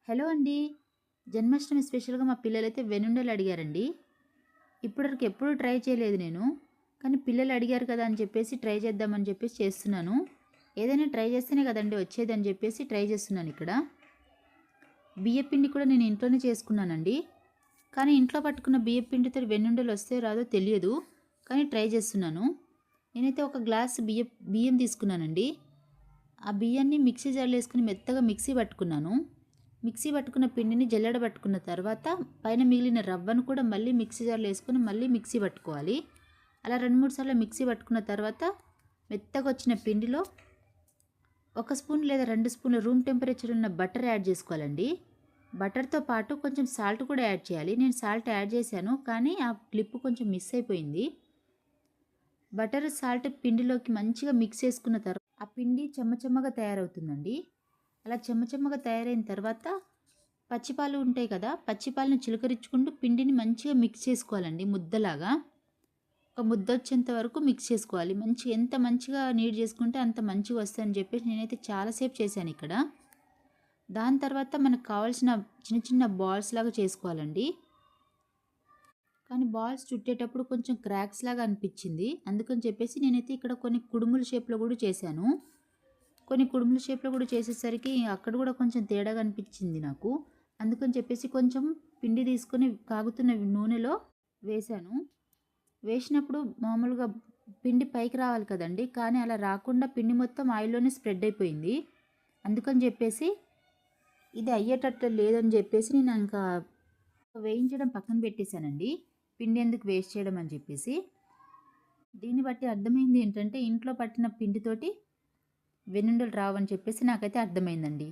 Hello అండి. జన్మాష్టమి స్పెషల్‌గా మా పిల్లలైతే వెన్నుండలు అడిగారండి. ఇప్పటివరకు ఎప్పుడూ ట్రై చేయలేదు నేను. కానీ పిల్లలు అడిగారు కదా అని చెప్పేసి ట్రై చేద్దామని చెప్పేసి చేస్తున్నాను. ఏదైనా ట్రై చేస్తేనే కదండీ వచ్చేదని చెప్పేసి ట్రై చేస్తున్నాను ఇక్కడ. బియ్యపిండి కూడా నేను ఇంట్లోనే చేసుకున్నానండి. కానీ ఇంట్లో పట్టుకున్న బియ్యపిండితో వెన్నుండలు వస్తాయో రాదో తెలియదు. కానీ ట్రై చేస్తున్నాను. నేనైతే ఒక గ్లాస్ బియ్యం తీసుకున్నానండి. ఆ బియ్యాన్ని మిక్సీ జార్‌లో వేసుకొని మెత్తగా మిక్సీ పట్టుకున్నాను. మిక్సీ పట్టుకున్న పిండిని జల్లెడ పట్టుకున్న తర్వాత పైన మిగిలిన రవ్వను కూడా మళ్ళీ మిక్సీ జార్లో వేసుకొని మళ్ళీ మిక్సీ పట్టుకోవాలి. అలా 2-3 సార్లు మిక్సీ పట్టుకున్న తర్వాత మెత్తగా వచ్చిన పిండిలో 1 స్పూన్ లేదా 2 స్పూన్ల రూమ్ టెంపరేచర్ ఉన్న బటర్ యాడ్ చేసుకోవాలండి. బటర్తో పాటు కొంచెం సాల్ట్ కూడా యాడ్ చేయాలి. నేను సాల్ట్ యాడ్ చేశాను, కానీ ఆ క్లిప్ కొంచెం మిస్ అయిపోయింది. బటర్ సాల్ట్ పిండిలోకి మంచిగా మిక్స్ చేసుకున్న తర్వాత ఆ పిండి చెమ్మచెమ్మగా తయారవుతుందండి. అలా చెమ్మచెమ్మగా తయారైన తర్వాత పచ్చిపాలు ఉంటాయి కదా, పచ్చిపాలను చిలకరించుకుంటూ పిండిని మంచిగా మిక్స్ చేసుకోవాలండి. ముద్దలాగా ఒక ముద్ద వచ్చేంత వరకు మిక్స్ చేసుకోవాలి. ఎంత మంచిగా నీట్ చేసుకుంటే అంత మంచిగా వస్తుందని చెప్పేసి నేనైతే చాలాసేపు చేశాను ఇక్కడ. దాని తర్వాత మనకు కావాల్సిన చిన్న చిన్న బాల్స్ లాగా చేసుకోవాలండి. కానీ బాల్స్ చుట్టేటప్పుడు కొంచెం క్రాక్స్ లాగా అనిపించింది. అందుకని చెప్పేసి నేనైతే ఇక్కడ కొన్ని కుడుముల షేప్లో కూడా చేశాను. కొన్ని కుడుముల షేప్లో కూడా చేసేసరికి అక్కడ కూడా కొంచెం తేడాగా అనిపించింది నాకు. అందుకని చెప్పేసి కొంచెం పిండి తీసుకొని కాగుతున్న నూనెలో వేశాను. వేసినప్పుడు మామూలుగా పిండి పైకి రావాలి కదండి, కానీ అలా రాకుండా పిండి మొత్తం ఆయిల్లోనే స్ప్రెడ్ అయిపోయింది. అందుకని చెప్పేసి ఇది అయ్యేటట్టు లేదని చెప్పేసి నేను ఇంకా వేయించడం పక్కన పెట్టేశానండి. పిండి ఎందుకు వేస్ట్ చేయడం అని చెప్పేసి. దీన్ని బట్టి అర్థమైంది ఏంటంటే ఇంట్లో పట్టిన పిండితోటి వెన్నుండలు రావని చెప్పేసి నాకైతే అర్థమైందండి.